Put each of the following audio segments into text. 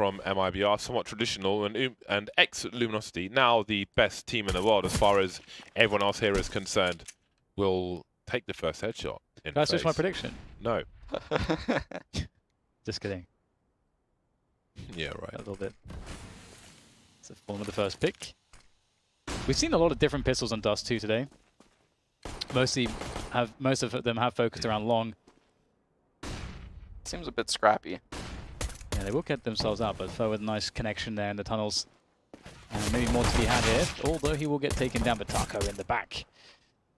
from MIBR, somewhat traditional, and ex-Luminosity, now the best team in the world as far as everyone else here is concerned, will take the first headshot. That's just my prediction. No. Just kidding. Yeah, right. A little bit. So Fallen with the first pick. We've seen a lot of different pistols on Dust 2 today. Most of them have focused around long. Seems a bit scrappy. Yeah, they will get themselves out, but Foe with a nice connection there in the tunnels. And maybe more to be had here, although he will get taken down by Taco in the back.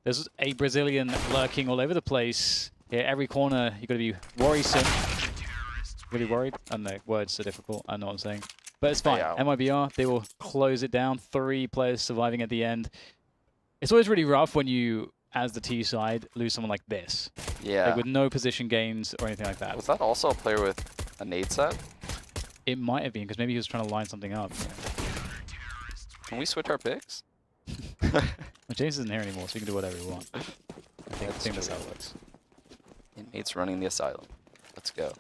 There's a Brazilian lurking all over the place. Here, every corner, you've got to be worrisome. Really worried? I don't know, words are difficult, I know what I'm saying. But it's fine. Yeah. MIBR, they will close it down. 3 players surviving at the end. It's always really rough when you, as the T side, lose someone like this. Yeah. Like with no position gains or anything like that. Was that also a player with a nade set? It might have been, because maybe he was trying to line something up. Can we switch our picks? Well, James isn't here anymore, so we can do whatever we want. I think that's how it works. Inmates running the asylum. Let's go.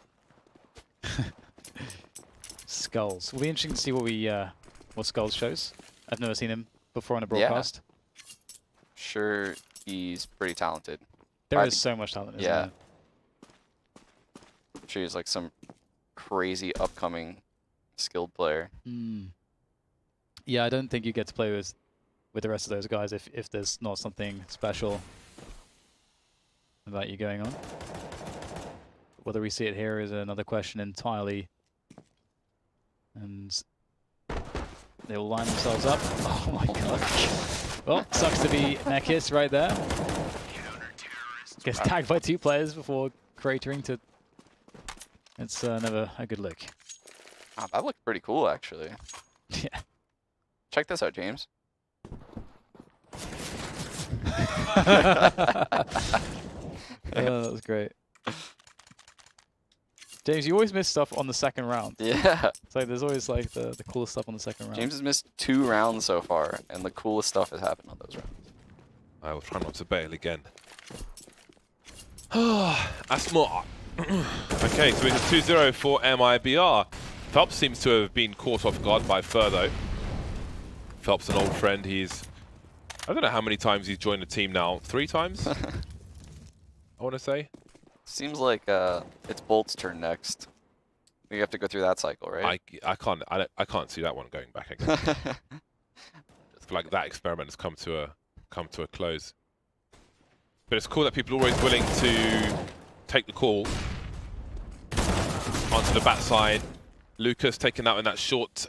Skulls. It'll be interesting to see what Skulls shows. I've never seen him before on a broadcast. Sure, he's pretty talented. There is so much talent, isn't there? I'm sure he's like some crazy upcoming skilled player. Yeah, I don't think you get to play with the rest of those guys if there's not something special about you going on. Whether we see it here is another question entirely. And they will line themselves up. Oh my god. Well, sucks to be Nekis right there. Gets tagged by 2 players before cratering to... It's never a good look. Oh, that looked pretty cool, actually. Yeah. Check this out, James. That was great. James, you always miss stuff on the second round. Yeah. It's like there's always like the coolest stuff on the second round. James has missed 2 rounds so far, and the coolest stuff has happened on those rounds. I will try not to bail again. That's more. Okay, so it's a 2-0 for MIBR. Phelps seems to have been caught off guard by Fur. Phelps, an old friend. I don't know how many times he's joined the team now. 3 times? I want to say. Seems like it's Bolt's turn next. We have to go through that cycle, right? I can't see that one going back again. It's like that experiment has come to a close. But it's cool that people are always willing to take the call onto the backside. Lucas taking out in that short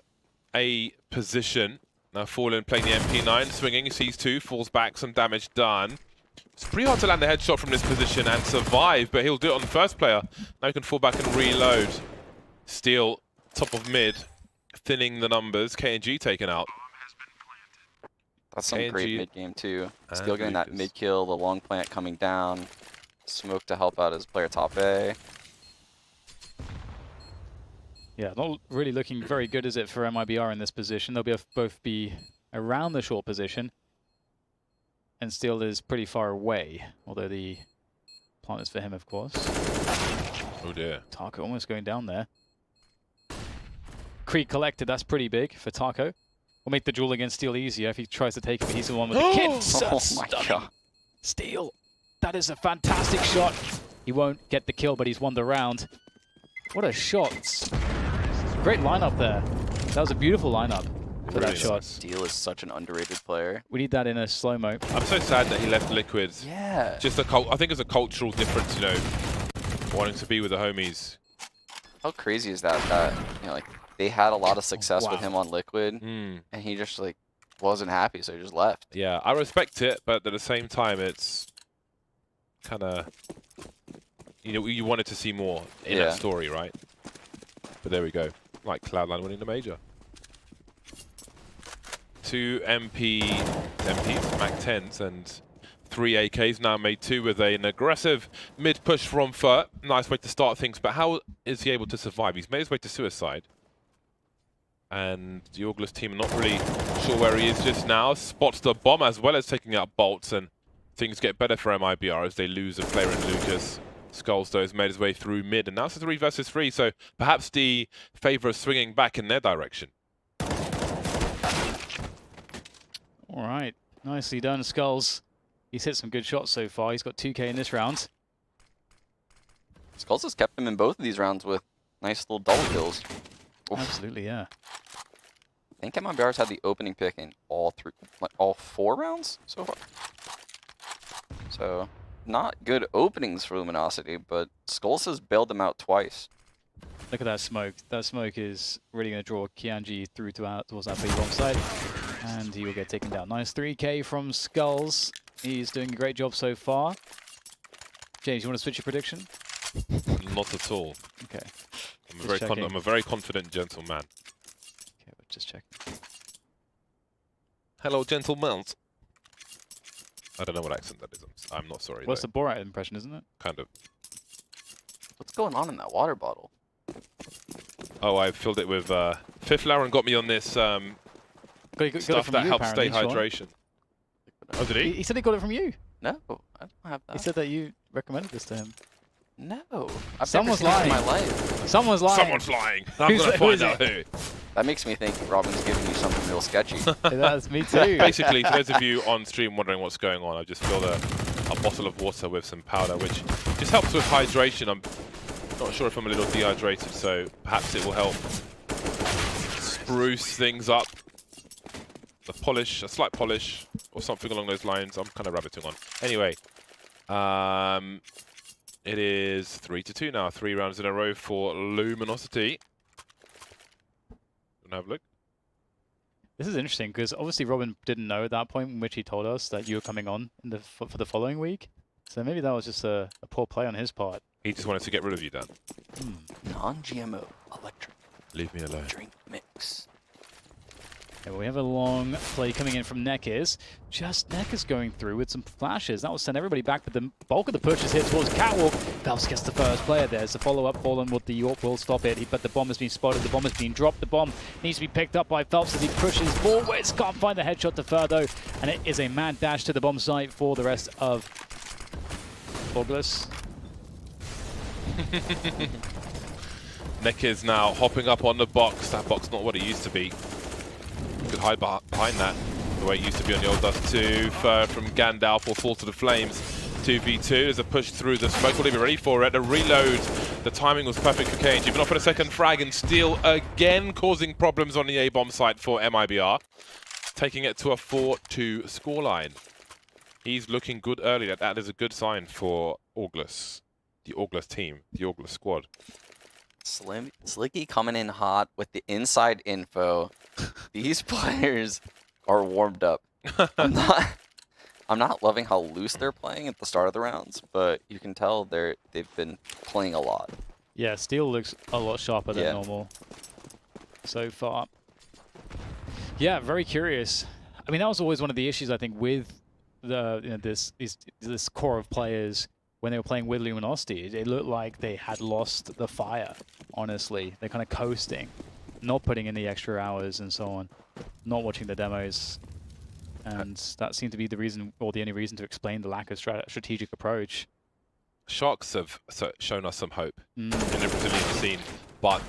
A position. Now Fallen playing the MP9, swinging, sees 2, falls back, some damage done. It's pretty hard to land a headshot from this position and survive, but he'll do it on the first player. Now he can fall back and reload. Steel, top of mid, thinning the numbers. KNG taken out. That's some great mid game too. Steel getting Lucas. that mid kill, the long plant coming down. Smoke to help out his player top A. Yeah, not really looking very good, is it, for MIBR in this position? They'll both be around the short position. And Steel is pretty far away, although the plant is for him, of course. Oh dear. Taco almost going down there. Creed collected, that's pretty big for Taco. Will make the duel against Steel easier if he tries to take it, but he's the one with the kit. Oh my god. Steel, that is a fantastic shot. He won't get the kill, but he's won the round. What a shot. Great lineup there. That was a beautiful lineup for Really that shot. nice. Steel is such an underrated player. We need that in a slow-mo. I'm so sad that he left Liquid. Yeah. Just I think it's a cultural difference, you know, wanting to be with the homies. How crazy is that? That, you know, like they had a lot of success with Wow. him on Liquid, and he just like wasn't happy, so he just left. Yeah, I respect it, but at the same time, it's kind of, you know, you wanted to see more in that story, right? But there we go. Like Cloud9 winning the major. 2 MPs, Mac 10s, and 3 AKs now made 2 with an aggressive mid push from Fur. Nice way to start things, but how is he able to survive? He's made his way to suicide. And the August team are not really sure where he is just now. Spots the bomb as well as taking out bolts, and things get better for MIBR as they lose a player in Lucas. Skulls, though, has made his way through mid, and now it's a 3 versus 3, so perhaps the favour of swinging back in their direction. All right, nicely done, Skulls. He's hit some good shots so far. He's got 2K in this round. Skulls has kept him in both of these rounds with nice little double kills. Oof. Absolutely, yeah. I think MIBR's had the opening pick in all 4 rounds so far. So, not good openings for Luminosity, but Skulls has bailed them out twice. Look at that smoke. That smoke is really going to draw Kianji through towards that big bomb site. And he will get taken down. Nice 3K from Skulls. He's doing a great job so far. James, you want to switch your prediction? Not at all. Okay. I'm a very confident gentleman. Okay, we'll just check. Hello, gentlemen. I don't know what accent that is. I'm not sorry. Well, it's though. the Borat impression, isn't it? Kind of. What's going on in that water bottle? Oh, I filled it with... Fifth Lauren got me on this Got it stuff from that you, helps stay apparently, Sean. hydration. Oh, did he? He said he got it from you. No, I don't have that. He said that you recommended this to him. No, I've Someone's never seen it lying. in my life. Someone's lying. Someone's lying. I'm Who's going to who find is out who. That makes me think Robin's giving you something real sketchy. That's me too. Basically, for those of you on stream wondering what's going on, I just filled a bottle of water with some powder, which just helps with hydration. I'm not sure if I'm a little dehydrated, so perhaps it will help spruce things up. A slight polish, or something along those lines. I'm kind of rabbiting on. Anyway, it is 3-2 now. 3 rounds in a row for Luminosity. Wanna have a look? This is interesting because obviously Robin didn't know at that point in which he told us that you were coming on in for the following week. So maybe that was just a poor play on his part. He just wanted to get rid of you, Dan. Non-GMO electric Leave me alone. drink mix. Yeah, well, we have a long play coming in from Neckers. Just Neckers going through with some flashes. That will send everybody back, but the bulk of the push is here towards Catwalk. Phelps gets the first player. There's a follow-up. Fallen with the York will stop it, but the bomb has been spotted. The bomb has been dropped. The bomb needs to be picked up by Phelps as he pushes forwards. Can't find the headshot to Furtho, and it is a mad dash to the bomb site for the rest of August. Neckers now hopping up on the box. That box not what it used to be. You could hide behind that. The way it used to be on the old Dust 2. Fur from Gandalf will fall to the flames. 2v2. There's a push through the smoke. Will he be ready for it? A reload. The timing was perfect for Cage. Even off at a second frag and Steel again causing problems on the A-bomb site for MIBR. Taking it to a 4-2 scoreline. He's looking good early. That is a good sign for August. The August team. The August squad. Slicky coming in hot with the inside info. These players are warmed up. I'm not loving how loose they're playing at the start of the rounds, but you can tell they've been playing a lot. Yeah, Steel looks a lot sharper than normal so far. Yeah, very curious. I mean, that was always one of the issues I think with the this core of players when they were playing with Luminosity. It looked like they had lost the fire. Honestly, they're kind of coasting, not putting in the extra hours and so on, not watching the demos, and that seemed to be the reason, or the only reason, to explain the lack of strategic approach. Sharks have shown us some hope in the Brazilian scene, but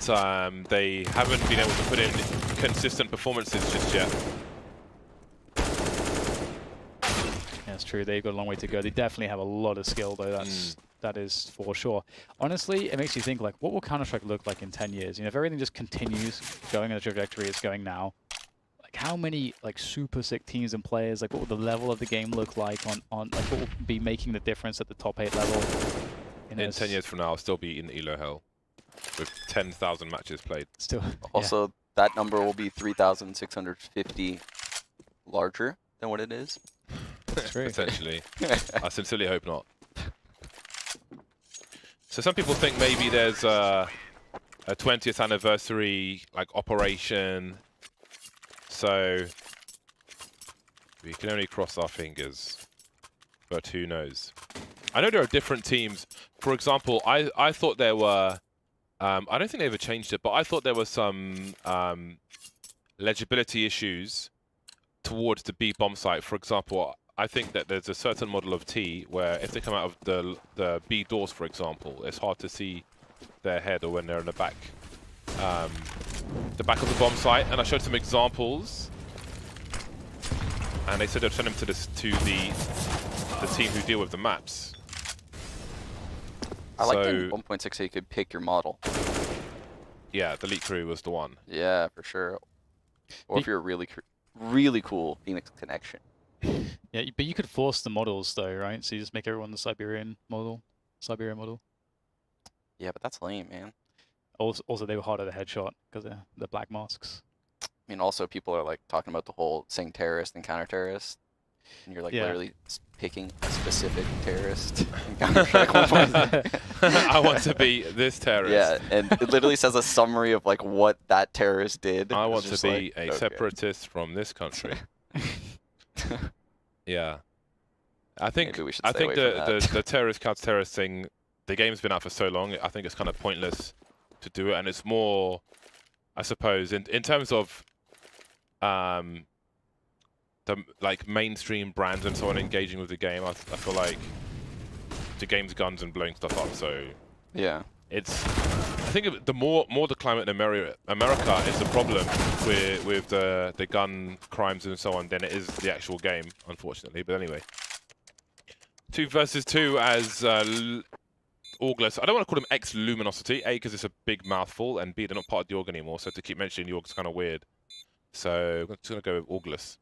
they haven't been able to put in consistent performances just yet. That's true. They've got a long way to go. They definitely have a lot of skill, though. That is for sure. Honestly, it makes you think, like, what will Counter-Strike look like in 10 years? You know, if everything just continues going in the trajectory it's going now, like, how many, like, super sick teams and players, like, what will the level of the game look like like, what will be making the difference at the top 8 level? In 10 years from now, I'll still be in Elo Hell with 10,000 matches played. Still, also, that number will be 3,650 larger than what it is. That's true. Potentially. I sincerely hope not. So some people think maybe there's a 20th anniversary like operation. So we can only cross our fingers, but who knows? I know there are different teams. For example, I thought there were. I don't think they ever changed it, but I thought there were some legibility issues towards the B bomb site. For example, I think that there's a certain model of T where if they come out of the B doors, for example, it's hard to see their head or when they're in the back of the bomb site. And I showed some examples, and they said they'd send them to the team who deal with the maps. I like in 1.6 you could pick your model. Yeah, the Elite Crew was the one. Yeah, for sure. Or if you're a really cool Phoenix connection. Yeah, but you could force the models though, right? So you just make everyone the Siberian model. Yeah, but that's lame, man. Also they were harder to headshot because of the black masks. I mean, also people are like talking about the whole saying terrorist and counter-terrorist. And you're like literally picking a specific terrorist in Counter-Strike 1.6. I want to be this terrorist. Yeah, and it literally says a summary of like what that terrorist did. I want to be a separatist from this country. Yeah. I think the terrorist counter-terrorist thing, the game's been out for so long, I think it's kind of pointless to do it, and it's more, I suppose, in terms of the like mainstream brands and so on engaging with the game, I feel like the game's guns and blowing stuff up. So yeah, it's, I think the more the climate in America is the problem with the gun crimes and so on than it is the actual game, unfortunately. But anyway, 2 versus 2 as Orgless. I don't want to call them ex-Luminosity, A, because it's a big mouthful, and B, they're not part of the org anymore, so to keep mentioning the org is kind of weird. So I'm just going to go with Orgless.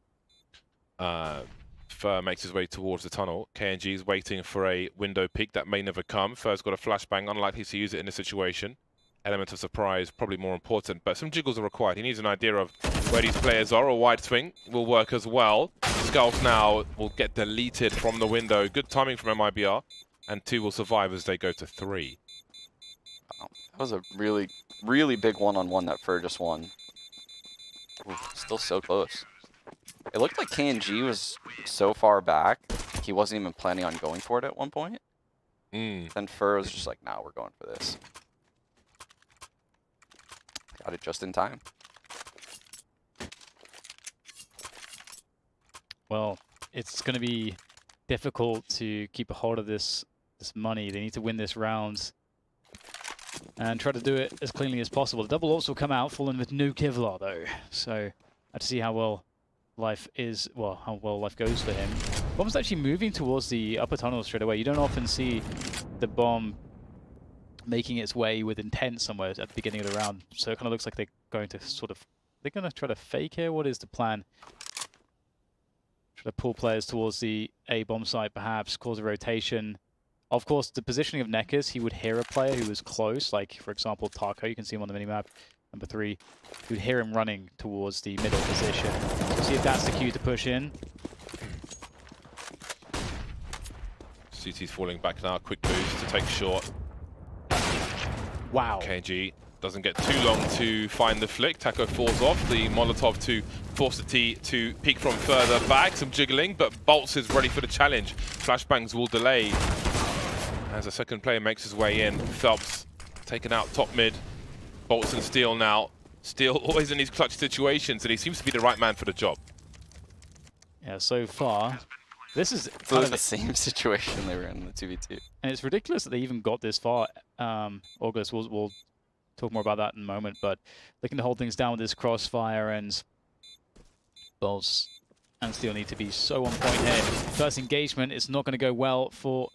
Fur makes his way towards the tunnel. KNG is waiting for a window peek that may never come. Fur's got a flashbang, unlikely to use it in this situation. Element of surprise, probably more important, but some jiggles are required. He needs an idea of where these players are. A wide swing will work as well. Skulls now will get deleted from the window. Good timing from MIBR. And 2 will survive as they go to 3. Wow. That was a really, really big one-on-one that Fur just won. Ooh, still so close. It looked like KNG was so far back, he wasn't even planning on going for it at one point. Then Fur was just like, nah, we're going for this. Got it just in time. Well, it's going to be difficult to keep a hold of this money. They need to win this round and try to do it as cleanly as possible. The double also come out, falling with no Kevlar though. So I have to see how well life is, well, how well life goes for him. Bomb's actually moving towards the upper tunnel straight away. You don't often see the bomb making its way with intent somewhere at the beginning of the round. So it kind of looks like they're going to they're going to try to fake here. What is the plan? Try to pull players towards the A bomb site, perhaps cause a rotation. Of course, the positioning of Neckers, he would hear a player who was close, like for example Taco. You can see him on the minimap. Number 3, you'd hear him running towards the middle position. So see if that's the cue to push in. CT's falling back now. Quick boost to take short. Wow. KG doesn't get too long to find the flick. Taco falls off. The Molotov to force the T to peek from further back. Some jiggling, but Bolts is ready for the challenge. Flashbangs will delay as a second player makes his way in. Phelps taken out top mid. Bolts and Steel now. Steel always in these clutch situations, and he seems to be the right man for the job. Yeah, so far, this is kind of the same situation they were in the 2v2. And it's ridiculous that they even got this far. August, we'll talk more about that in a moment, but looking to hold things down with this crossfire, and Bolts and Steel need to be so on point here. First engagement is not going to go well for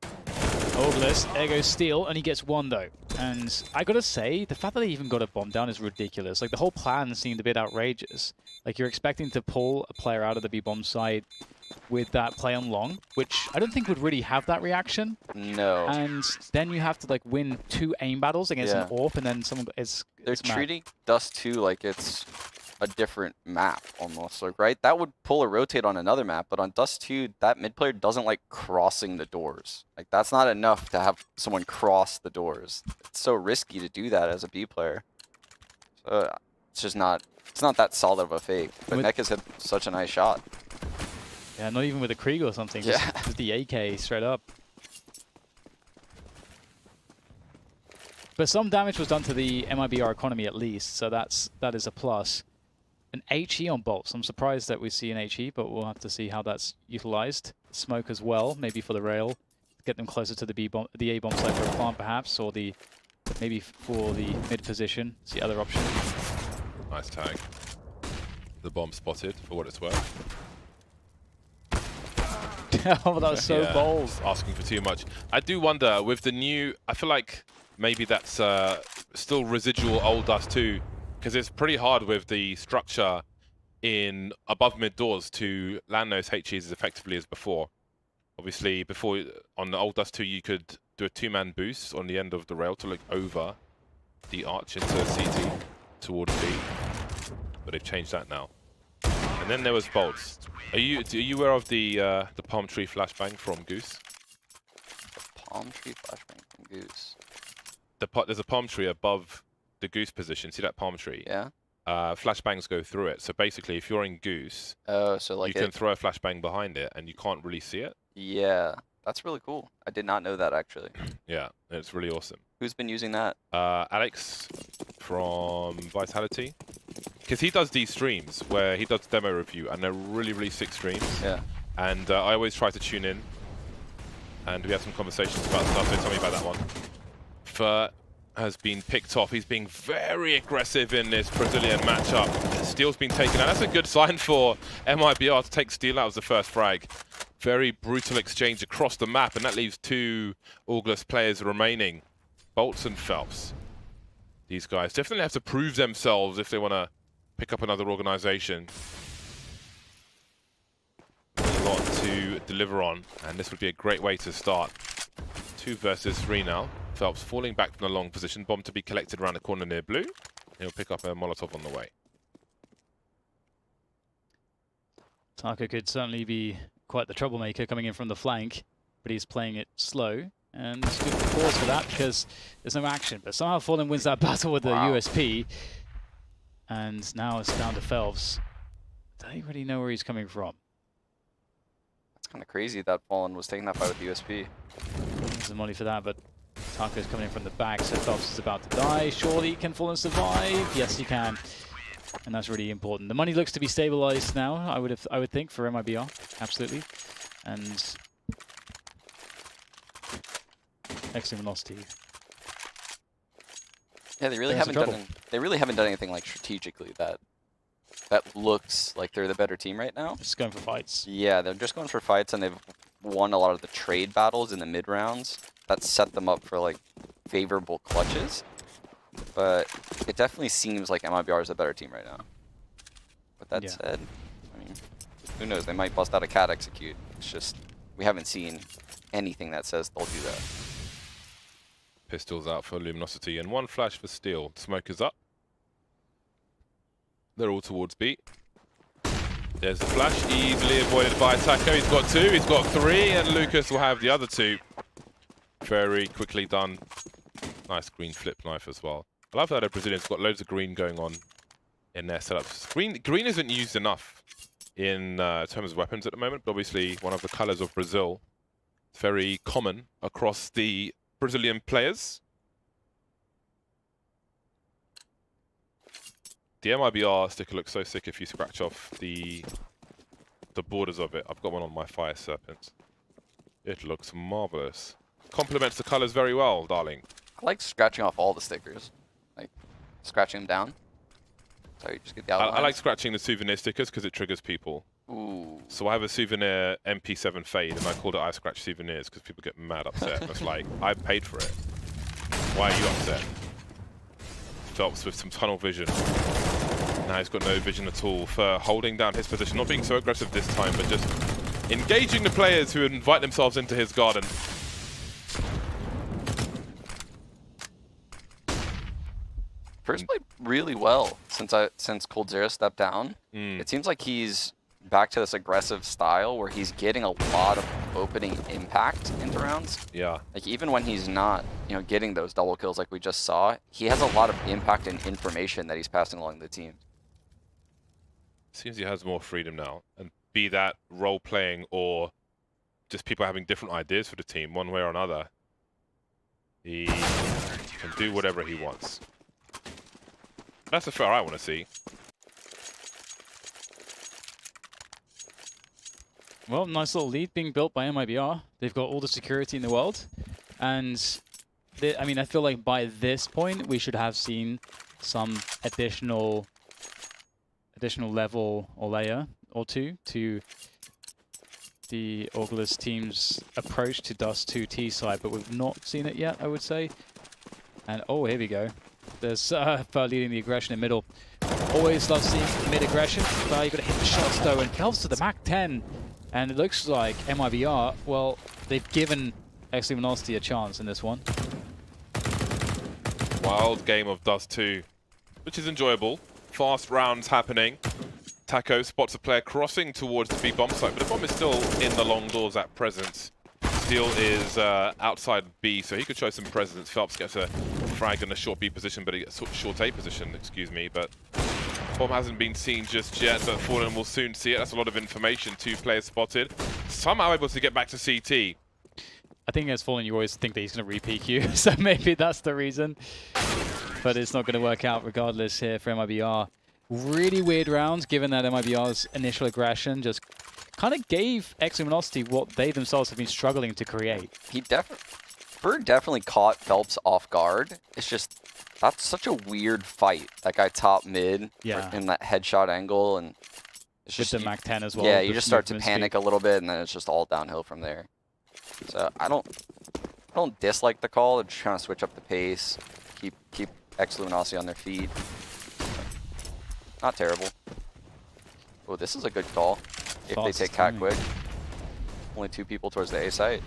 Orgless. There goes Steel, and he gets 1 though. And I gotta say, the fact that they even got a bomb down is ridiculous. Like, the whole plan seemed a bit outrageous. Like, you're expecting to pull a player out of the B-bomb site with that play on long, which I don't think would really have that reaction. No. And then you have to, like, win 2 aim battles against an AWP, and then someone... They're treating Dust 2 like it's a different map, almost. Like, right? That would pull a rotate on another map, but on Dust 2, that mid player doesn't like crossing the doors. Like, that's not enough to have someone cross the doors. It's so risky to do that as a B player. So it's just not... It's not that solid of a fake. But Neck has hit such a nice shot. Yeah, not even with a Krieg or something. Yeah. Just with the AK straight up. But some damage was done to the MIBR economy at least, so that is a plus. an HE on bolts. I'm surprised that we see an HE, but we'll have to see how that's utilized. Smoke as well, maybe for the rail. Get them closer to the B-bomb, the A-bomb side for a plant perhaps, or the maybe for the mid position. It's the other option. Nice tag. The bomb spotted for what it's worth. Oh, that was so bold. Asking for too much. I do wonder with the new. I feel like maybe that's still residual old Dust 2, because it's pretty hard with the structure in above mid doors to land those HEs as effectively as before. Obviously, before on the old Dust 2, you could do a 2-man boost on the end of the rail to look over the arch into CT towards B, but they've changed that now. And then there was bolts. Are you aware of the palm tree flashbang from Goose? Palm tree flashbang from Goose. There's a palm tree above the Goose position. See that palm tree? Yeah. Flashbangs go through it. So basically, if you're in Goose, so like you can throw a flashbang behind it, and you can't really see it. Yeah, that's really cool. I did not know that actually. Yeah, it's really awesome. Who's been using that? Alex from Vitality, because he does these streams where he does demo review, and they're really, really sick streams. Yeah. And I always try to tune in, and we have some conversations about stuff. So tell me about that one. Fur has been picked off. He's being very aggressive in this Brazilian matchup. Steel's been taken out. That's a good sign for MIBR to take Steel out as the first frag. Very brutal exchange across the map, and that leaves 2 August players remaining. Bolts and Phelps. These guys definitely have to prove themselves if they want to pick up another organization. There's a lot to deliver on, and this would be a great way to start. 2 versus 3 now. Phelps falling back from the long position. Bomb to be collected around the corner near blue. He'll pick up a Molotov on the way. Taka could certainly be quite the troublemaker coming in from the flank, but he's playing it slow. And it's good pause for that because there's no action. But somehow Fallen wins that battle with the USP. And now it's down to Phelps. Don't you really know where he's coming from? It's kind of crazy that Fallen was taking that fight with the USP. There's the money for that, but Taco's coming in from the back, so Phelps is about to die. Surely can Fallen survive? Yes, he can. And that's really important. The money looks to be stabilized now, I would think, for MIBR. Absolutely. And ex-Luminosity. Yeah, they really haven't done anything like strategically that looks like they're the better team right now. Just going for fights. Yeah, they're just going for fights, and they've won a lot of the trade battles in the mid rounds. That set them up for like favorable clutches. But it definitely seems like MIBR is a better team right now. With that said, I mean, who knows? They might bust out a cat execute. It's just we haven't seen anything that says they'll do that. Pistols out for Luminosity and 1 flash for Steel. Smoke is up. They're all towards B. There's the flash, easily avoided by Taco. He's got 2, he's got 3, and Lucas will have the other 2. Very quickly done. Nice green flip knife as well. I love how the Brazilians got loads of green going on in their setups. Green isn't used enough in terms of weapons at the moment, but obviously one of the colors of Brazil. It's very common across the Brazilian players. The MIBR sticker looks so sick if you scratch off the borders of it. I've got one on my Fire Serpent. It looks marvelous. Complements the colors very well, darling. I like scratching off all the stickers, like scratching them down. So you just get the outlines. I like scratching the souvenir stickers because it triggers people. Ooh. So I have a souvenir MP7 Fade, and I called it I Scratch Souvenirs because people get mad upset. It's like, I paid for it. Why are you upset? Phelps with some tunnel vision. Now he's got no vision at all for holding down his position. Not being so aggressive this time, but just engaging the players who invite themselves into his garden. First played really well since Cold Zero stepped down. It seems like he's back to this aggressive style where he's getting a lot of opening impact into rounds. Yeah. Like even when he's not, getting those double kills like we just saw, he has a lot of impact and information that he's passing along the team. Seems he has more freedom now, and be that role playing or just people having different ideas for the team, one way or another. He can do whatever he wants. That's the fair I want to see. Well, nice little lead being built by MIBR. They've got all the security in the world. And, I mean, I feel like by this point, we should have seen some additional level or layer or two to the Augurless team's approach to Dust 2 T side, but we've not seen it yet, I would say. And, oh, here we go. There's Fer leading the aggression in middle. Always love seeing mid-aggression. But you've got to hit the shots, though, and Kelps to the MAC-10. And it looks like MIBR, well, they've given ex-Luminosity a chance in this one. Wild game of Dust 2, which is enjoyable. Fast rounds happening. Taco spots a player crossing towards the B bomb site, but the bomb is still in the long doors at present. Steel is outside B, so he could show some presence. Phelps gets a frag in a short B position, but he gets short A position, excuse me. But bomb hasn't been seen just yet, but Fallen will soon see it. That's a lot of information. 2 players spotted. Somehow able to get back to CT. I think as Fallen, you always think that he's going to re-peek you, so maybe that's the reason. But it's not going to work out regardless here for MIBR. Really weird rounds, given that MIBR's initial aggression just kind of gave ex-Luminosity what they themselves have been struggling to create. Bird definitely caught Phelps off guard. It's just, that's such a weird fight. That guy top mid in that headshot angle, and it's just with the MAC-10 as well. Yeah, you just start to panic a little bit, and then it's just all downhill from there. So I don't dislike the call. They're just trying to switch up the pace, keep ex-Luminosity on their feet. Not terrible. Oh, this is a good call. If they take cat quick. Only 2 people towards the A site.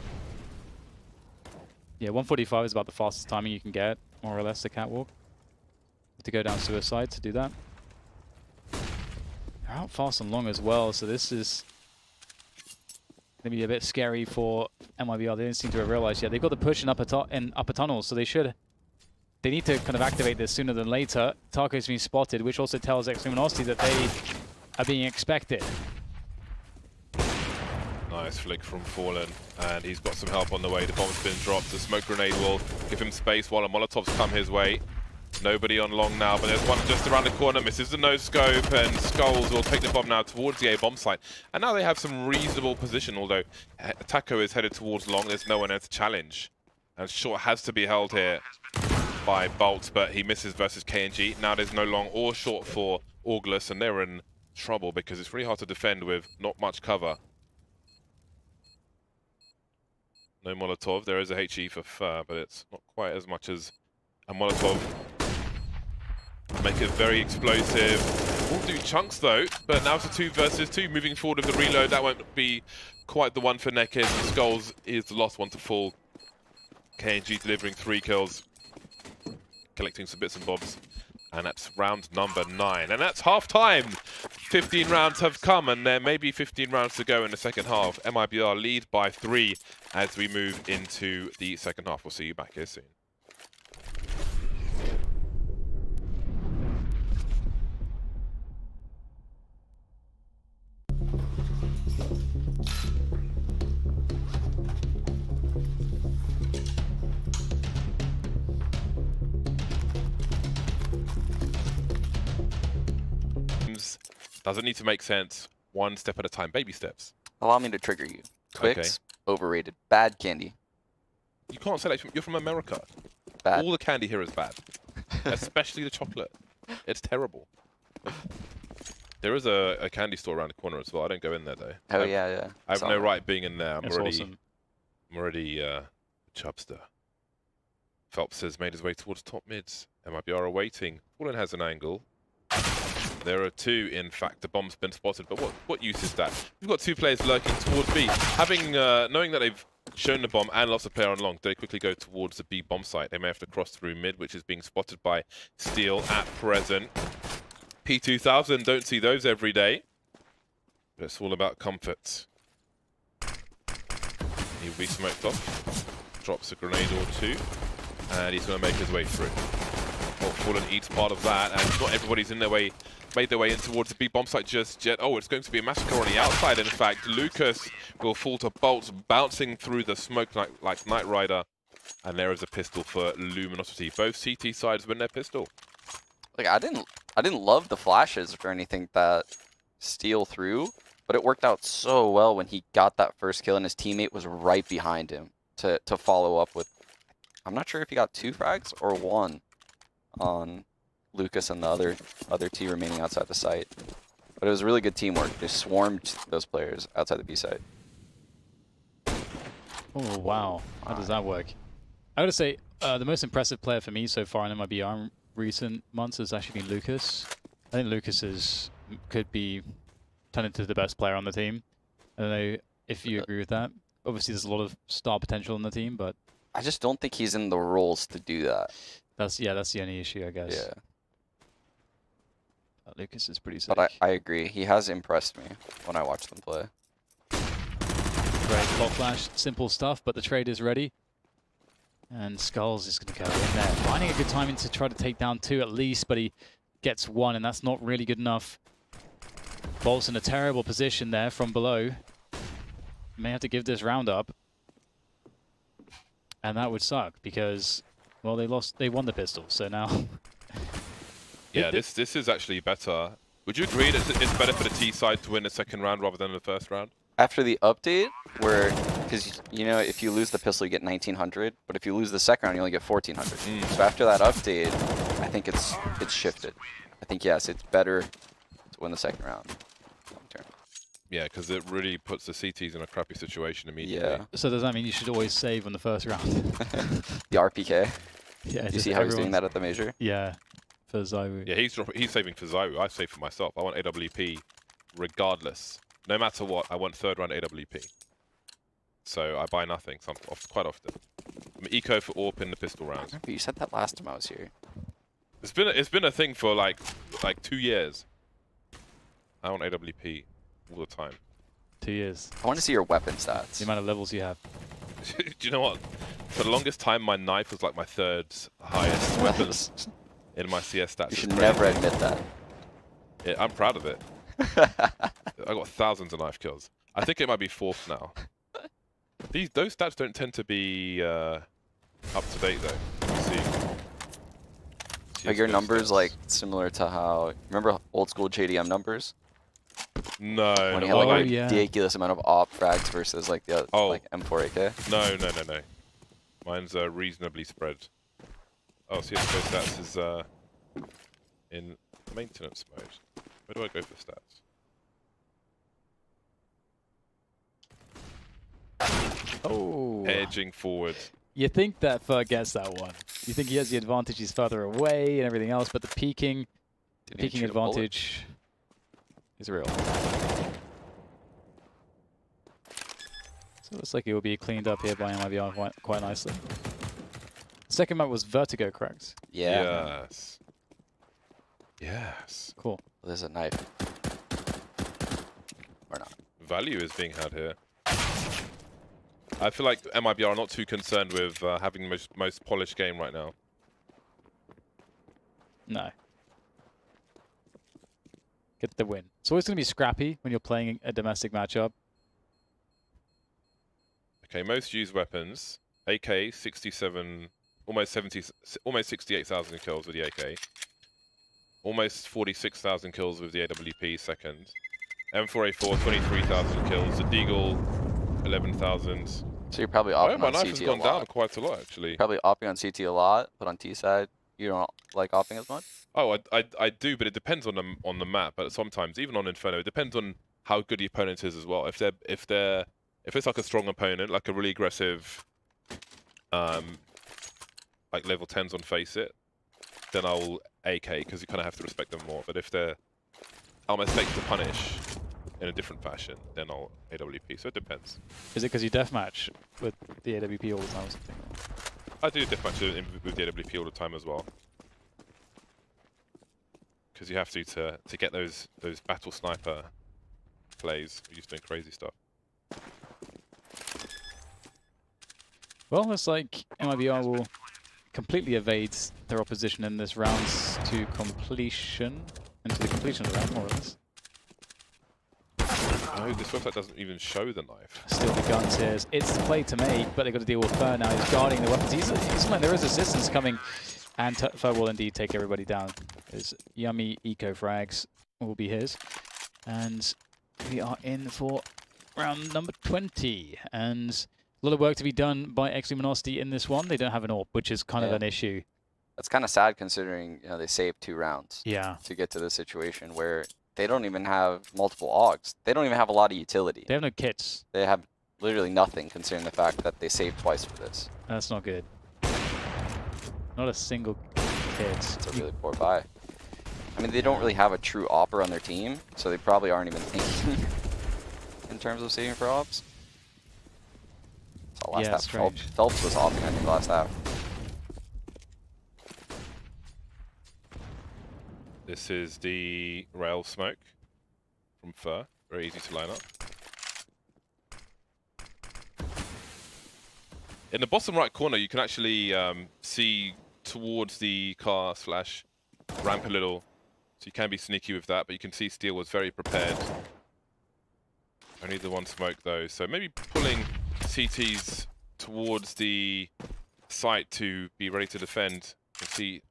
Yeah, 145 is about the fastest timing you can get, more or less, the catwalk. To go down suicide to do that. They're out fast and long as well, so this is going to be a bit scary for MIBR. They didn't seem to have realized yet. They've got the push in upper tunnels, so they need to kind of activate this sooner than later. Taco's been spotted, which also tells ex-Luminosity that they are being expected. Nice flick from Fallen, and he's got some help on the way. The bomb's been dropped. The smoke grenade will give him space while the Molotovs come his way. Nobody on long now, but there's one just around the corner. Misses the no-scope, and Skulls will take the bomb now towards the A bomb site. And now they have some reasonable position, although Taco is headed towards long. There's no one there to challenge. And short has to be held here by Bolt, but he misses versus KNG. Now there's no long or short for Augurless, and they're in trouble because it's really hard to defend with not much cover. No Molotov. There is a HE for Fer, but it's not quite as much as a Molotov. Make it very explosive. Will do chunks though, but now it's a 2 versus 2. Moving forward with the reload, that won't be quite the one for Naked. Skulls is the last one to fall. KNG delivering 3 kills. Collecting some bits and bobs. And that's round number 9. And that's half time. 15 rounds have come, and there may be 15 rounds to go in the second half. MIBR lead by 3 as we move into the second half. We'll see you back here soon. Doesn't need to make sense. One step at a time. Baby steps. Allow me to trigger you. Twix, overrated. Bad candy. You can't say that. You're from America. Bad. All the candy here is bad. Especially the chocolate. It's terrible. There is a candy store around the corner as well. I don't go in there though. Oh yeah. I have no right being in there. I'm awesome. already a chubster. Phelps has made his way towards top mids. MIBR are waiting. Fallen has an angle. There are 2, in fact. The bomb's been spotted, but what use is that? We've got 2 players lurking towards B. Knowing that they've shown the bomb and lost a player on long, they quickly go towards the B bomb site. They may have to cross through mid, which is being spotted by Steel at present. P2000, don't see those every day. But it's all about comfort. He'll be smoked off. Drops a grenade or 2. And he's going to make his way through. Well, Fallen eats part of that, and not everybody's made their way in towards the B bomb site just yet. Oh, it's going to be a massacre on the outside. In fact, Lucas will fall to Bolts, bouncing through the smoke like Knight Rider. And there is a pistol for Luminosity. Both CT sides win their pistol. Like I didn't love the flashes or anything that Steel threw, But it worked out so well when he got that first kill and his teammate was right behind him to follow up with. I'm not sure if he got 2 frags or 1 on Lucas and the other 2 remaining outside the site. But it was really good teamwork. They swarmed those players outside the B site. Oh, wow. How does that work? I gotta say, the most impressive player for me so far in MIBR in recent months has actually been Lucas. I think Lucas could be turned into the best player on the team. I don't know if you agree with that. Obviously, there's a lot of star potential on the team, but I just don't think he's in the roles to do that. that's the only issue, I guess. Yeah. Lucas is pretty sick. But I agree. He has impressed me when I watch them play. Great block flash, simple stuff, but the trade is ready. And Skulls is going to go in there, finding a good timing to try to take down 2 at least, but he gets 1, and that's not really good enough. Bolt's in a terrible position there from below. May have to give this round up. And that would suck because, well, they won the pistol, so now... Yeah, this is actually better. Would you agree that it's better for the T side to win the second round rather than the first round? After the update, because you know, if you lose the pistol, you get 1900, but if you lose the second round, you only get 1400. So after that update, I think it's shifted. I think yes, it's better to win the second round. Long term. Yeah, because it really puts the CTs in a crappy situation immediately. Yeah. So does that mean you should always save on the first round? The RPK. Yeah. Did you see how he's doing that at the major? Yeah. For Zywoo. Yeah, he's saving for Zywoo. I save for myself. I want AWP regardless. No matter what, I want third round AWP. So I buy nothing quite often. I'm eco for AWP in the pistol rounds. Remember you said that last time I was here. It's been a thing for like 2 years. I want AWP all the time. 2 years. I want to see your weapon stats. The amount of levels you have. Do you know what? For the longest time, my knife was like my 3rd highest weapon in my CS stats. You should never admit that. Yeah, I'm proud of it. I got thousands of knife kills. I think it might be 4th now. Those stats don't tend to be up to date though. Let's see. Are your numbers like similar to how remember old school JDM numbers? No. When you had not like like, a yeah. ridiculous amount of op frags versus like the like M4 AK. No. Mine's reasonably spread. Oh, CSGO stats is in maintenance mode. Where do I go for stats? Oh. Edging forward. You think that Fer gets that one. You think he has the advantage, he's further away and everything else, but the peeking advantage is real. So it looks like it will be cleaned up here by MIBR quite nicely. Second map was Vertigo, correct? Yeah. Yes. Yes. Cool. There's a knife. Or not. Value is being had here. I feel like MIBR are not too concerned with having the most polished game right now. No. Get the win. It's always going to be scrappy when you're playing a domestic matchup. Okay, most used weapons. AK 67, almost 68,000 kills with the AK. Almost 46,000 kills with the AWP second. M4A4 23,000 kills. The Deagle 11,000. So you're probably Oh, opping my on knife CT has a gone lot. down quite a lot actually. Probably opping on CT a lot, but on T side you don't like opping as much. Oh, I do, but it depends on the map. But sometimes, even on Inferno, it depends on how good the opponent is as well. If it's like a strong opponent, like a really aggressive, like level 10s on Face It, then I'll AK because you kind of have to respect them more. But if they're our mistakes to punish in a different fashion, then I'll AWP. So it depends. Is it because you deathmatch with the AWP all the time or something? I do deathmatch with the AWP all the time as well. Because you have to get those battle sniper plays. We're just doing crazy stuff. Well, looks like MIBR will completely evade their opposition in this round to completion. Into the completion of the round, more or less. Oh, this website doesn't even show the knife. Still the guns here. It's the play to make, but they've got to deal with Fer now. He's guarding the weapons. He's like, there is assistance coming, and Fer will indeed take everybody down. His yummy eco frags will be his. And we are in for round number 20, and a lot of work to be done by ex-Luminosity in this one. They don't have an AWP, which is kind of an issue. That's kind of sad considering, you know, they saved 2 rounds to get to this situation where they don't even have multiple AUGs. They don't even have a lot of utility. They have no kits. They have literally nothing considering the fact that they saved twice for this. That's not good. Not a single kit. It's a really poor buy. I mean, they don't really have a true opper on their team, so they probably aren't even thinking in terms of saving for ops. So last half, strange. Phelps was opping, I think, last half. This is the rail smoke from Fur. Very easy to line up. In the bottom right corner, you can actually see towards the car / ramp a little. So you can be sneaky with that, but you can see Steel was very prepared. Only the one smoke though, so maybe pulling CTs towards the site to be ready to defend. You can see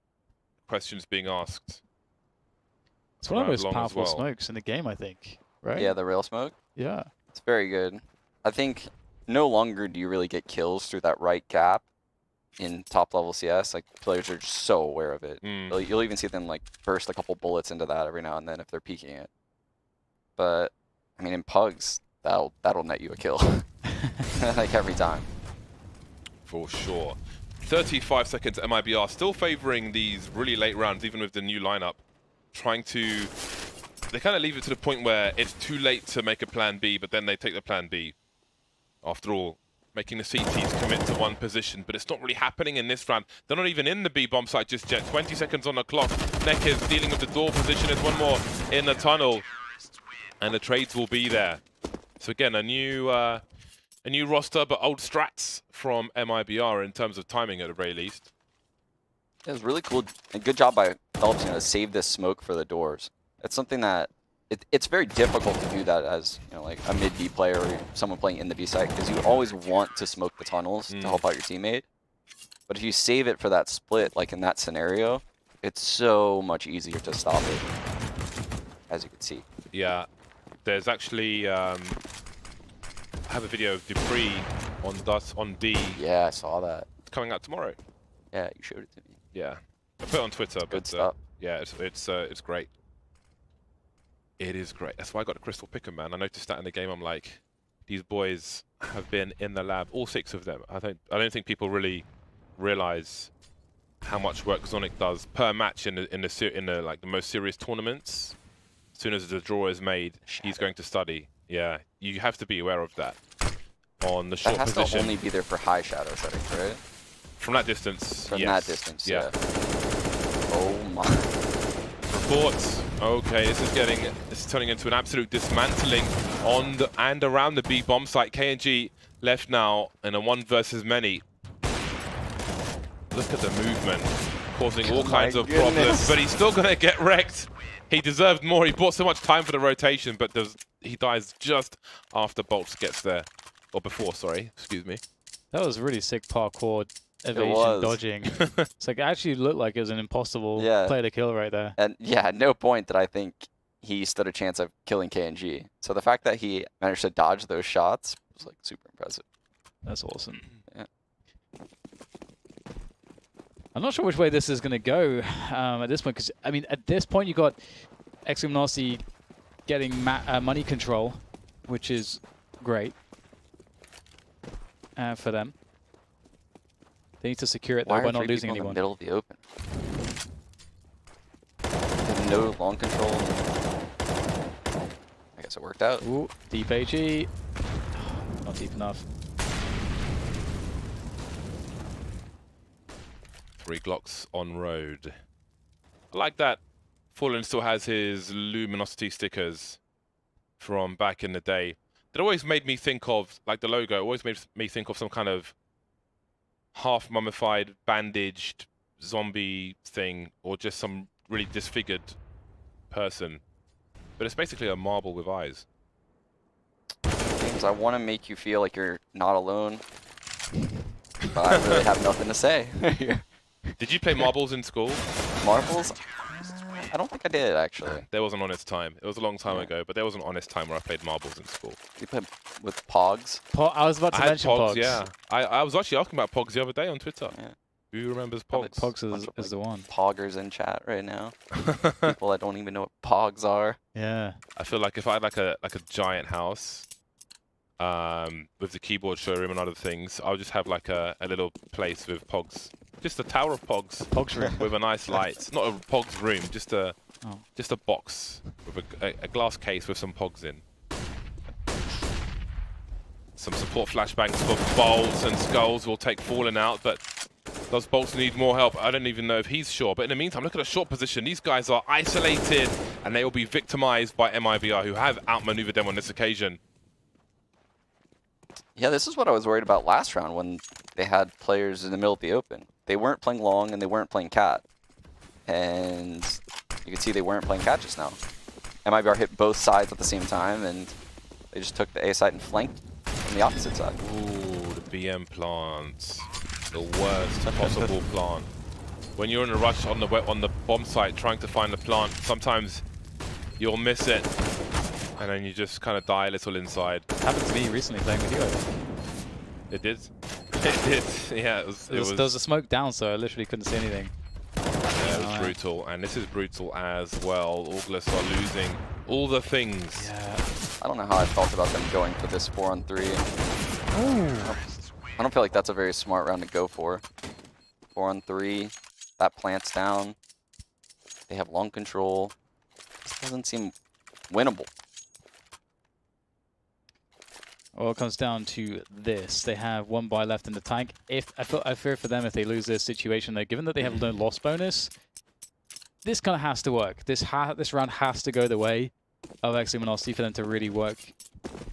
questions being asked. It's one of the most powerful smokes in the game, I think. Right? Yeah, the rail smoke. Yeah. It's very good. I think no longer do you really get kills through that right gap in top level CS. Like, players are just so aware of it. You'll even see them like burst a couple bullets into that every now and then if they're peeking it. But I mean, in pugs, that'll net you a kill, like every time. For sure. 35 seconds MIBR, still favoring these really late rounds, even with the new lineup. Trying to, they kind of leave it to the point where it's too late to make a plan B, but then they take the plan B. After all, making the CTs commit to one position, but it's not really happening in this round. They're not even in the B bomb site just yet. 20 seconds on the clock. Neck is dealing with the door position. There's one more in the tunnel, and the trades will be there. So again, a new roster, but old strats from MIBR in terms of timing at the very least. It was really cool. A good job by Phelps, to save this smoke for the doors. It's something that it's very difficult to do that as like a mid B player or someone playing in the B site, because you always want to smoke the tunnels to help out your teammate. But if you save it for that split, like in that scenario, it's so much easier to stop it, as you can see. Yeah, there's actually I have a video of Dupree on D. Yeah, I saw that. It's coming out tomorrow. Yeah, you showed it to me. Yeah, I put it on Twitter. Good stuff. Yeah, it's great. It is great. That's why I got a Crystal Picker, man. I noticed that in the game. I'm like, these boys have been in the lab, all 6 of them. I don't think people really realize how much work Zonic does per match in the like the most serious tournaments. As soon as the draw is made, he's going to study. Yeah, you have to be aware of that on the short position. That has to only be there for high shadow settings, right? From that distance, From yes. that distance, yeah. Oh my. Reports. Okay, this is turning into an absolute dismantling on and around the B bomb site. KNG left now in a 1 versus many. Look at the movement, causing all kinds of problems, but he's still gonna get wrecked. He deserved more. He bought so much time for the rotation, but he dies just after Bolts gets there, or before. Sorry, excuse me. That was really sick parkour. Evasion, dodging. It's like, it actually looked like it was an impossible play to kill right there. And yeah, at no point did I think he stood a chance of killing KNG. So the fact that he managed to dodge those shots was like super impressive. That's awesome. Yeah. I'm not sure which way this is going to go at this point, because I mean, at this point you got ex-Luminosity getting money control, which is great for them. They need to secure it though by not losing anyone. In the middle of the open. With no long control. I guess it worked out. Ooh, deep HE. Not deep enough. 3 Glocks on road. I like that. Fallen still has his Luminosity stickers from back in the day. It always made me think of, like the logo, always made me think of some kind of half mummified, bandaged zombie thing, or just some really disfigured person. But it's basically a marble with eyes. James, I want to make you feel like you're not alone, but I really have nothing to say. Did you play marbles in school? Marbles? I don't think I did, actually. There was an honest time. It was a long time Yeah. ago, but there was an honest time where I played marbles in school. You played with Pogs? I was about to I had mention Pogs, Pogs. yeah. I was actually asking about Pogs the other day on Twitter. Yeah. Who remembers Probably Pogs? Pogs is the one. Poggers in chat right now. People that don't even know what Pogs are. Yeah. I feel like if I had like a giant house, with the keyboard showroom and other things, I would just have like a little place with Pogs. Just a tower of Pogs. Pogs room. With a nice light. Not a Pogs room, just a box with a glass case with some Pogs in. Some support flashbangs for bolts and skulls will take Fallen out, but does Bolts need more help? I don't even know if he's sure. But in the meantime, look at the short position. These guys are isolated, and they will be victimized by MIBR, who have outmaneuvered them on this occasion. Yeah, this is what I was worried about last round when they had players in the middle of the open. They weren't playing long and they weren't playing cat. And you can see they weren't playing cat just now. MIBR hit both sides at the same time, and they just took the A side and flanked from the opposite side. Ooh, the BM plant. The worst possible plant. When you're in a rush on the bomb site trying to find the plant, sometimes you'll miss it. And then you just kind of die a little inside. Happened to me recently playing with you. It did. It did. Yeah, There was a smoke down, so I literally couldn't see anything. Yeah, it was brutal. And this is brutal as well. August are losing all the things. Yeah. I don't know how I felt about them going for this 4-on-3. I don't feel like that's a very smart round to go for. 4-on-3. That plant's down. They have long control. This doesn't seem winnable. Well, it comes down to this. They have one buy left in the tank. I fear for them if they lose this situation, though, given that they have no loss bonus, this kind of has to work. This round has to go the way of ex-Luminosity for them to really work,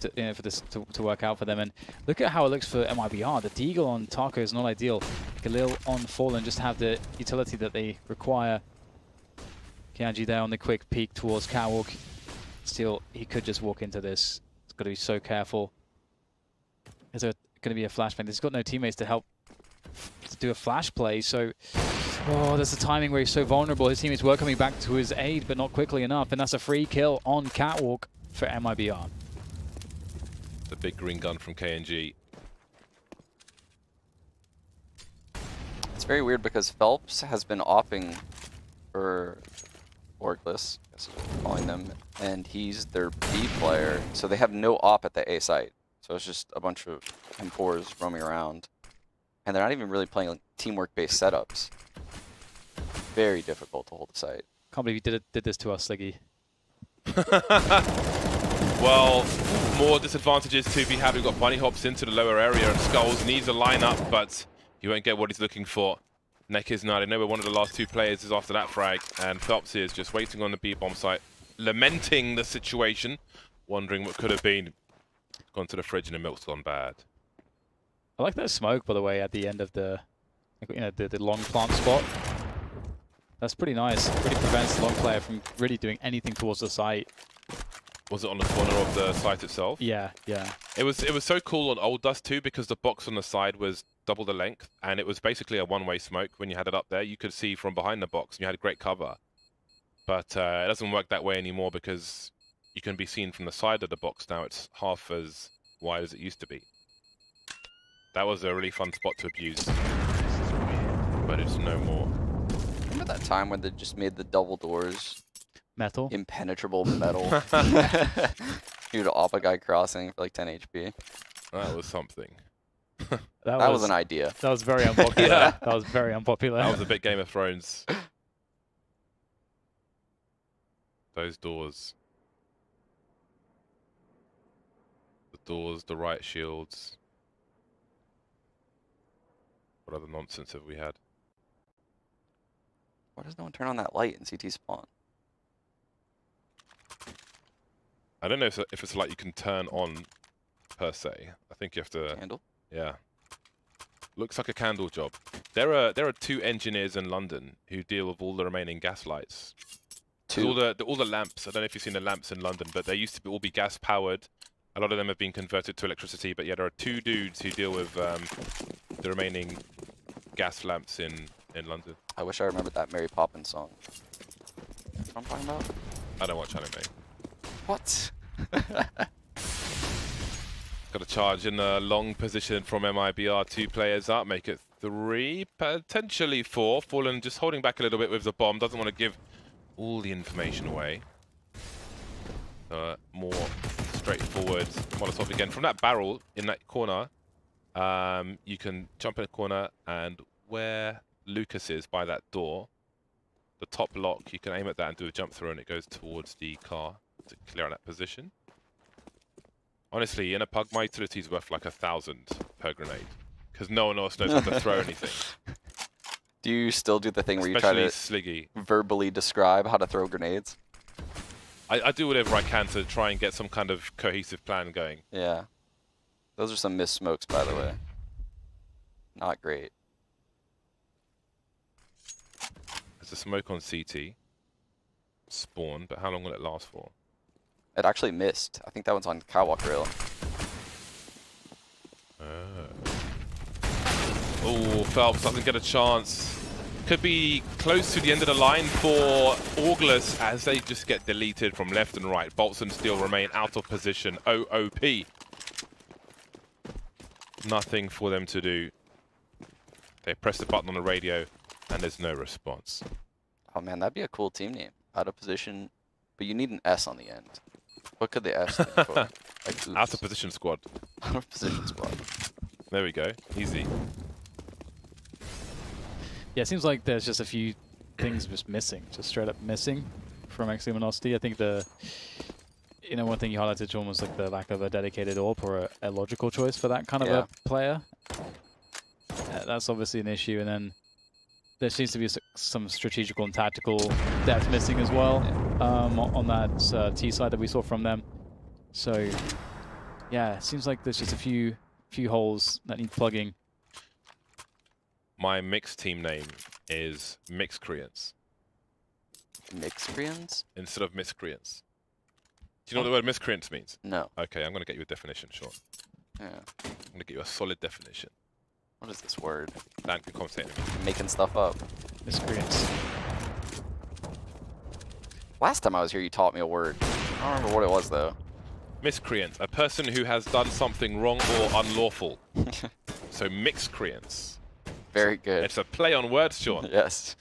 for this to work out for them. And look at how it looks for MIBR. The Deagle on Taco is not ideal. Galil on Fallen just have the utility that they require. Kianji there on the quick peek towards Catwalk. Still, he could just walk into this. He's got to be so careful. Is there going to be a flashbang? He's got no teammates to help to do a flash play, so there's the timing where he's so vulnerable. His teammates were coming back to his aid, but not quickly enough, and that's a free kill on Catwalk for MIBR. The big green gun from KNG. It's very weird because Phelps has been opping for Orgless, I guess is what we're calling them, and he's their B player, so they have no op at the A site. So it's just a bunch of M4s roaming around. And they're not even really playing like, teamwork-based setups. Very difficult to hold the site. Can't believe you did this to us, Sliggy. Well, more disadvantages to be had. We've got Bunny Hops into the lower area, and Skulls needs a lineup, but he won't get what he's looking for. Neck is not. I know where one of the last two players is after that frag, and Phelps is just waiting on the B bomb site, lamenting the situation, wondering what could have been. Gone to the fridge and the milk's gone bad. I like that smoke, by the way, at the end of the long plant spot. That's pretty nice. It really prevents the long player from really doing anything towards the site. Was it on the corner of the site itself? Yeah, yeah. It was so cool on Old Dust too, because the box on the side was double the length, and it was basically a one-way smoke. When you had it up there, you could see from behind the box, and you had great cover. But it doesn't work that way anymore because you can be seen from the side of the box now. It's half as wide as it used to be. That was a really fun spot to abuse, but it's no more. Remember that time when they just made the double doors Metal. impenetrable metal? You'd op a guy crossing for like 10 HP. That was something. That was an idea. That was very unpopular. Yeah. That was very unpopular. That was a bit Game of Thrones. Those doors. The doors, the right shields. What other nonsense have we had? Why does no one turn on that light in CT spawn? I don't know if it's a light you can turn on per se. I think you have to. Candle? Yeah. Looks like a candle job. There are 2 engineers in London who deal with all the remaining gas lights. 2. All the lamps. I don't know if you've seen the lamps in London, but they used to all be gas powered. A lot of them have been converted to electricity, but yeah, there are 2 dudes who deal with the remaining gas lamps in London. I wish I remembered that Mary Poppins song. what I'm talking about? I don't watch anime. What? Got a charge in a long position from MIBR. 2 players up, make it 3, potentially 4. Fallen just holding back a little bit with the bomb. Doesn't want to give all the information away. More straightforward Molotov again. From that barrel in that corner, you can jump in a corner, and where Lucas is by that door, the top lock, you can aim at that and do a jump through, and it goes towards the car to clear out that position. Honestly, in a pug, my utility is worth like 1,000 per grenade, because no one else knows how to throw anything. Do you still do the thing where Especially you try to Sliggy. verbally describe how to throw grenades? I do whatever I can to try and get some kind of cohesive plan going. Yeah. Those are some missed smokes, by the way. Not great. There's a smoke on CT. Spawn, but how long will it last for? It actually missed. I think that one's on catwalk rail. Oh, Phelps doesn't get a chance. Could be close to the end of the line for August as they just get deleted from left and right. Bolton still remain out of position. OOP. Nothing for them to do. They press the button on the radio and there's no response. Oh man, that'd be a cool team name. Out of position, but you need an S on the end. What could the S stand for? Like, Out of position squad. Out of position squad. There we go. Easy. Yeah, it seems like there's just a few things just missing, just straight up missing from ex-Luminosity. I think one thing you highlighted, John, was like the lack of a dedicated AWP or a logical choice for that kind of a player. That's obviously an issue, and then there seems to be some strategical and tactical depth missing as well on that T side that we saw from them. So yeah, it seems like there's just a few holes that need plugging. My mixed team name is Mixcreants. Mixcreants? Instead of Miscreants. Do you know what the word Miscreants means? No. Okay, I'm going to get you a definition, Sean. Yeah. I'm going to get you a solid definition. What is this word? Thank you, commentator. Making stuff up. Miscreants. Last time I was here, you taught me a word. I don't remember what it was, though. Miscreant, a person who has done something wrong or unlawful. So Mixcreants. Very good. It's a play on words, Sean. Yes.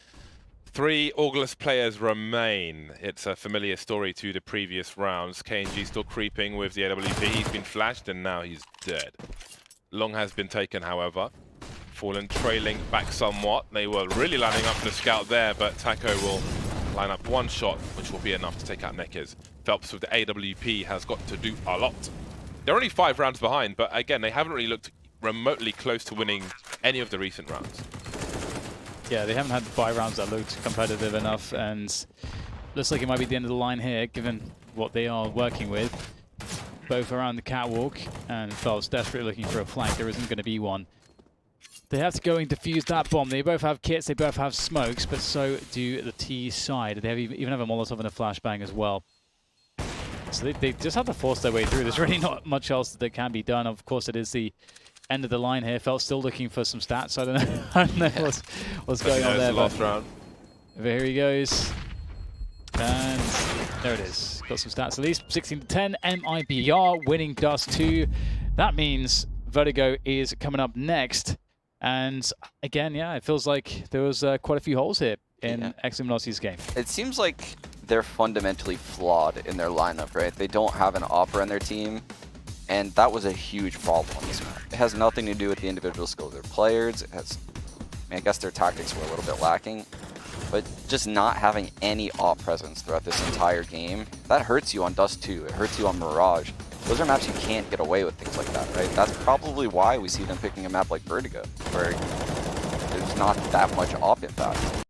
3 August players remain. It's a familiar story to the previous rounds. KNG still creeping with the AWP. He's been flashed and now he's dead. Long has been taken, however. Fallen trailing back somewhat. They were really lining up for the scout there, but Taco will line up one shot, which will be enough to take out Neckers. Phelps with the AWP has got to do a lot. They're only 5 rounds behind, but again, they haven't really looked remotely close to winning any of the recent rounds. Yeah, they haven't had 5 rounds that looked competitive enough, and looks like it might be the end of the line here, given what they are working with. Both around the catwalk, and Phelps desperately looking for a flank. There isn't going to be one. They have to go and defuse that bomb. They both have kits, they both have smokes, but so do the T side. They even have a Molotov and a flashbang as well. So they just have to force their way through. There's really not much else that can be done. Of course, it is the end of the line here. Phelps still looking for some stats. I don't know what's going on there. Last round. Here he goes. And there it is. Got some stats at least. 16-10. MIBR winning Dust 2. That means Vertigo is coming up next. And again, yeah, it feels like there was quite a few holes here in ex-Luminosity's game. It seems like they're fundamentally flawed in their lineup, right? They don't have an opera on their team. And that was a huge problem on this map. It has nothing to do with the individual skill of their players. It has, I guess their tactics were a little bit lacking. But just not having any op presence throughout this entire game, that hurts you on Dust 2. It hurts you on Mirage. Those are maps you can't get away with things like that, right? That's probably why we see them picking a map like Vertigo, where there's not that much op impact.